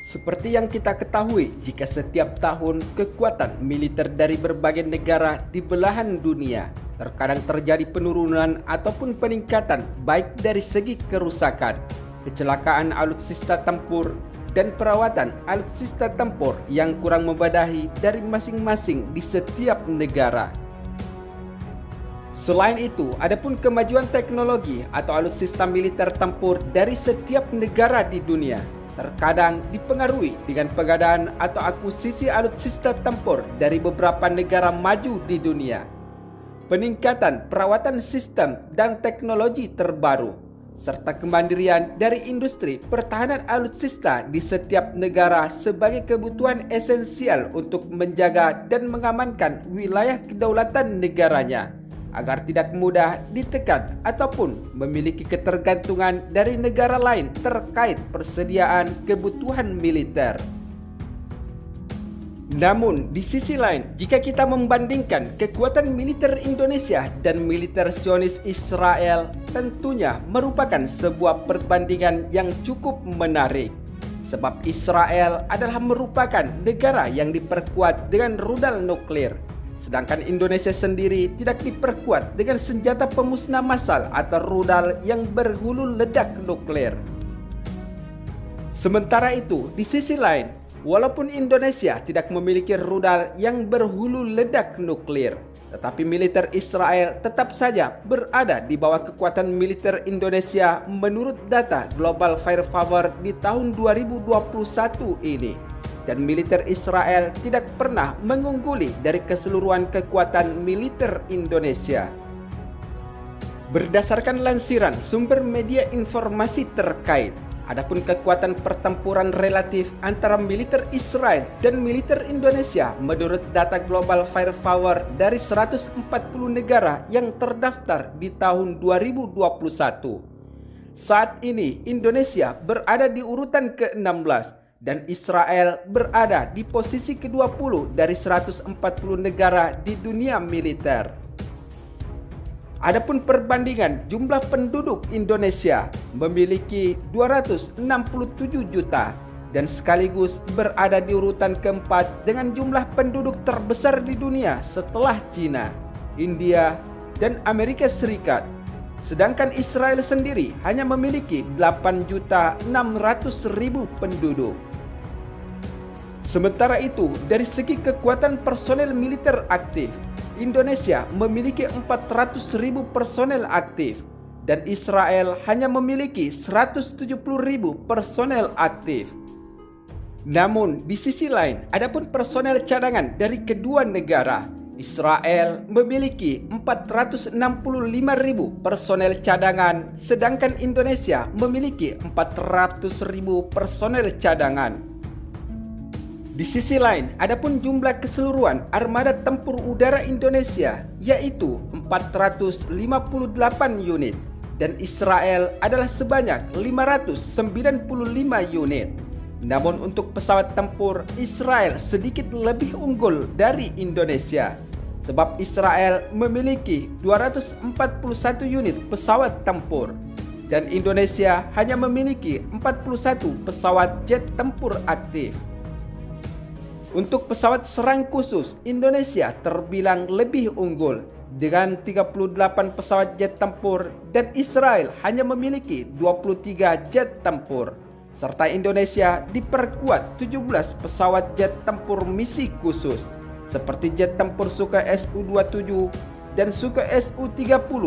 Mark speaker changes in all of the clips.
Speaker 1: Seperti yang kita ketahui, jika setiap tahun kekuatan militer dari berbagai negara di belahan dunia terkadang terjadi penurunan ataupun peningkatan baik dari segi kerusakan, kecelakaan alutsista tempur, dan perawatan alutsista tempur yang kurang membadahi dari masing-masing di setiap negara. Selain itu, adapun kemajuan teknologi atau alutsista militer tempur dari setiap negara di dunia terkadang dipengaruhi dengan pengadaan atau akuisisi alutsista tempur dari beberapa negara maju di dunia. Peningkatan perawatan sistem dan teknologi terbaru, serta kemandirian dari industri pertahanan alutsista di setiap negara sebagai kebutuhan esensial untuk menjaga dan mengamankan wilayah kedaulatan negaranya, agar tidak mudah ditekan ataupun memiliki ketergantungan dari negara lain terkait persediaan kebutuhan militer. Namun, di sisi lain, jika kita membandingkan kekuatan militer Indonesia dan militer Zionis Israel, tentunya merupakan sebuah perbandingan yang cukup menarik. Sebab Israel adalah merupakan negara yang diperkuat dengan rudal nuklir, sedangkan Indonesia sendiri tidak diperkuat dengan senjata pemusnah massal atau rudal yang berhulu ledak nuklir. Sementara itu, di sisi lain, walaupun Indonesia tidak memiliki rudal yang berhulu ledak nuklir, tetapi militer Israel tetap saja berada di bawah kekuatan militer Indonesia menurut data Global Firepower di tahun 2021 ini. Dan militer Israel tidak pernah mengungguli dari keseluruhan kekuatan militer Indonesia. Berdasarkan lansiran sumber media informasi terkait, adapun kekuatan pertempuran relatif antara militer Israel dan militer Indonesia menurut data Global Firepower dari 140 negara yang terdaftar di tahun 2021. Saat ini Indonesia berada di urutan ke-16 dan Israel berada di posisi ke-20 dari 140 negara di dunia militer. Adapun perbandingan jumlah penduduk Indonesia memiliki 267 juta dan sekaligus berada di urutan keempat dengan jumlah penduduk terbesar di dunia setelah Cina, India, dan Amerika Serikat. Sedangkan Israel sendiri hanya memiliki 8.600.000 penduduk. Sementara itu, dari segi kekuatan personel militer aktif, Indonesia memiliki 400.000 personel aktif dan Israel hanya memiliki 170.000 personel aktif. Namun, di sisi lain, adapun personel cadangan dari kedua negara, Israel memiliki 465.000 personel cadangan, sedangkan Indonesia memiliki 400.000 personel cadangan. Di sisi lain, adapun jumlah keseluruhan armada tempur udara Indonesia yaitu 458 unit dan Israel adalah sebanyak 595 unit. Namun untuk pesawat tempur, Israel sedikit lebih unggul dari Indonesia, sebab Israel memiliki 241 unit pesawat tempur dan Indonesia hanya memiliki 41 pesawat jet tempur aktif. Untuk pesawat serang khusus, Indonesia terbilang lebih unggul dengan 38 pesawat jet tempur dan Israel hanya memiliki 23 jet tempur. Serta Indonesia diperkuat 17 pesawat jet tempur misi khusus seperti jet tempur Sukhoi Su-27 dan Sukhoi Su-30.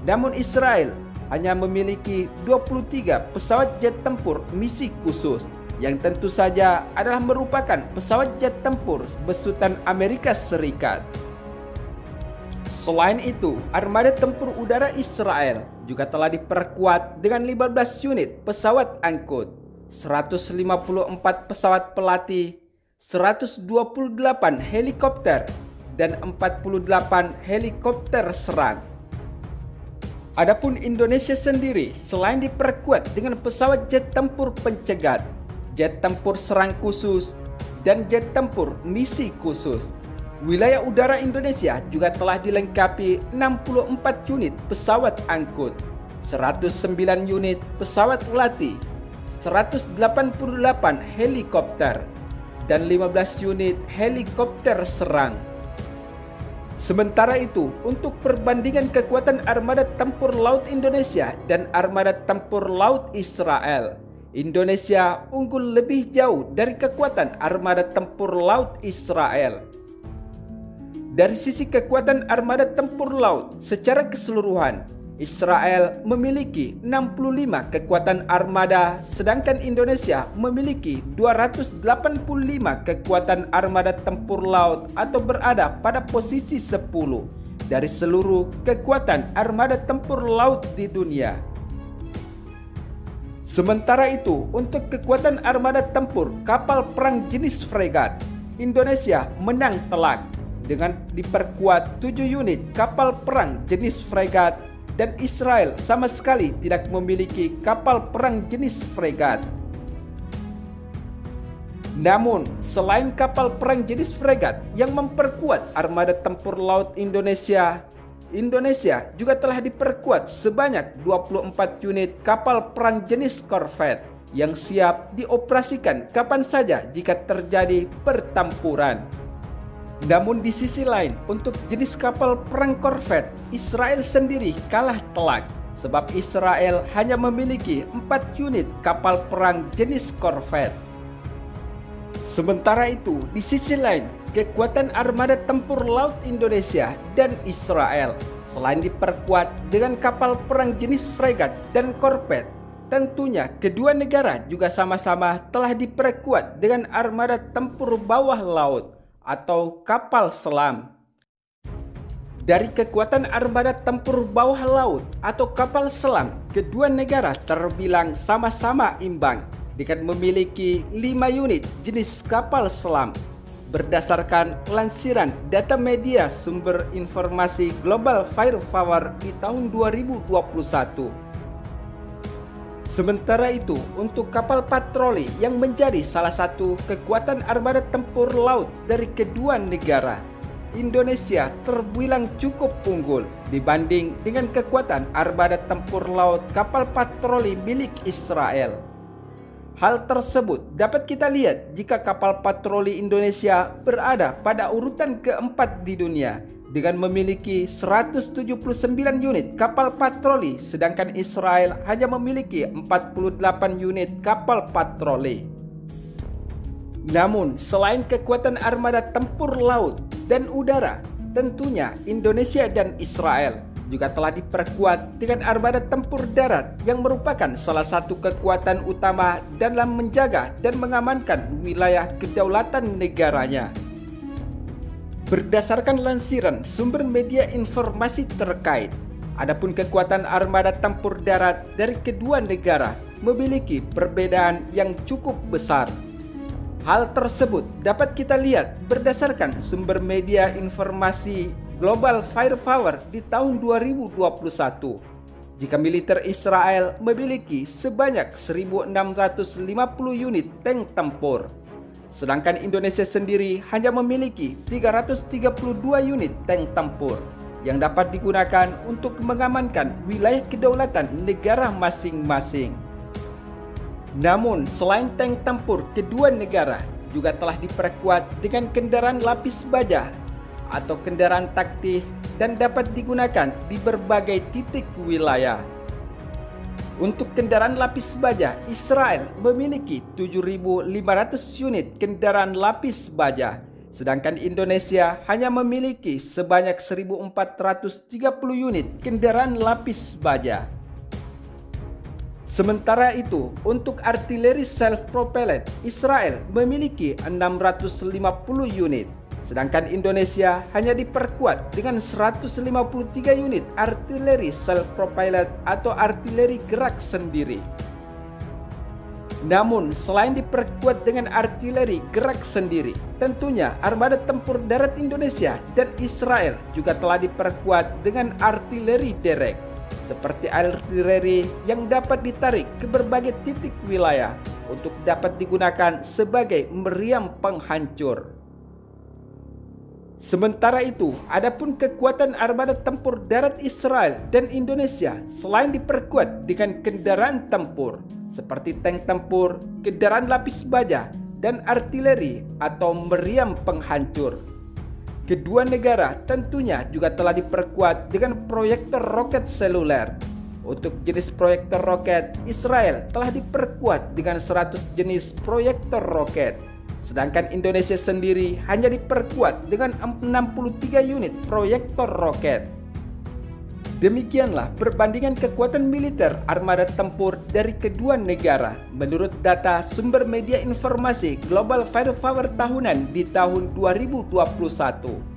Speaker 1: Namun Israel hanya memiliki 23 pesawat jet tempur misi khusus, yang tentu saja adalah merupakan pesawat jet tempur besutan Amerika Serikat. Selain itu, armada tempur udara Israel juga telah diperkuat dengan 15 unit pesawat angkut, 154 pesawat pelatih, 128 helikopter, dan 48 helikopter serang. Adapun Indonesia sendiri selain diperkuat dengan pesawat jet tempur pencegat, jet tempur serang khusus, dan jet tempur misi khusus, wilayah udara Indonesia juga telah dilengkapi 64 unit pesawat angkut, 109 unit pesawat latih, 188 helikopter, dan 15 unit helikopter serang. Sementara itu, untuk perbandingan kekuatan armada tempur laut Indonesia dan armada tempur laut Israel, Indonesia unggul lebih jauh dari kekuatan armada tempur laut Israel. Dari sisi kekuatan armada tempur laut secara keseluruhan, Israel memiliki 65 kekuatan armada, sedangkan Indonesia memiliki 285 kekuatan armada tempur laut atau berada pada posisi 10 dari seluruh kekuatan armada tempur laut di dunia. Sementara itu, untuk kekuatan armada tempur kapal perang jenis fregat, Indonesia menang telak dengan diperkuat 7 unit kapal perang jenis fregat, dan Israel sama sekali tidak memiliki kapal perang jenis fregat. Namun, selain kapal perang jenis fregat yang memperkuat armada tempur laut Indonesia, Indonesia juga telah diperkuat sebanyak 24 unit kapal perang jenis korvet yang siap dioperasikan kapan saja jika terjadi pertempuran. Namun di sisi lain, untuk jenis kapal perang korvet, Israel sendiri kalah telak sebab Israel hanya memiliki 4 unit kapal perang jenis korvet. Sementara itu, di sisi lain, kekuatan armada tempur laut Indonesia dan Israel selain diperkuat dengan kapal perang jenis fregat dan korvet, tentunya kedua negara juga sama-sama telah diperkuat dengan armada tempur bawah laut atau kapal selam. Dari kekuatan armada tempur bawah laut atau kapal selam, kedua negara terbilang sama-sama imbang dengan memiliki 5 unit jenis kapal selam berdasarkan lansiran data media sumber informasi Global Firepower di tahun 2021. Sementara itu, untuk kapal patroli yang menjadi salah satu kekuatan armada tempur laut dari kedua negara, Indonesia terbilang cukup unggul dibanding dengan kekuatan armada tempur laut kapal patroli milik Israel. Hal tersebut dapat kita lihat jika kapal patroli Indonesia berada pada urutan keempat di dunia dengan memiliki 179 unit kapal patroli, sedangkan Israel hanya memiliki 48 unit kapal patroli. Namun, selain kekuatan armada tempur laut dan udara, tentunya Indonesia dan Israel juga telah diperkuat dengan armada tempur darat yang merupakan salah satu kekuatan utama dalam menjaga dan mengamankan wilayah kedaulatan negaranya. Berdasarkan lansiran sumber media informasi terkait, adapun kekuatan armada tempur darat dari kedua negara memiliki perbedaan yang cukup besar. Hal tersebut dapat kita lihat berdasarkan sumber media informasi Global Firepower di tahun 2021. Jika militer Israel memiliki sebanyak 1.650 unit tank tempur, sedangkan Indonesia sendiri hanya memiliki 332 unit tank tempur yang dapat digunakan untuk mengamankan wilayah kedaulatan negara masing-masing. Namun, selain tank tempur, kedua negara juga telah diperkuat dengan kendaraan lapis baja atau kendaraan taktis dan dapat digunakan di berbagai titik wilayah. Untuk kendaraan lapis baja, Israel memiliki 7.500 unit kendaraan lapis baja, sedangkan Indonesia hanya memiliki sebanyak 1.430 unit kendaraan lapis baja. Sementara itu, untuk artileri self-propelled, Israel memiliki 650 unit, sedangkan Indonesia hanya diperkuat dengan 153 unit artileri self-propelled atau artileri gerak sendiri. Namun, selain diperkuat dengan artileri gerak sendiri, tentunya armada tempur darat Indonesia dan Israel juga telah diperkuat dengan artileri derek, seperti artileri yang dapat ditarik ke berbagai titik wilayah untuk dapat digunakan sebagai meriam penghancur. Sementara itu, adapun kekuatan armada tempur darat Israel dan Indonesia selain diperkuat dengan kendaraan tempur, seperti tank tempur, kendaraan lapis baja, dan artileri atau meriam penghancur. Kedua negara tentunya juga telah diperkuat dengan proyektor roket seluler. Untuk jenis proyektor roket, Israel telah diperkuat dengan 100 jenis proyektor roket. Sedangkan Indonesia sendiri hanya diperkuat dengan 63 unit proyektor roket. Demikianlah perbandingan kekuatan militer armada tempur dari kedua negara menurut data sumber media informasi Global Firepower tahunan di tahun 2021.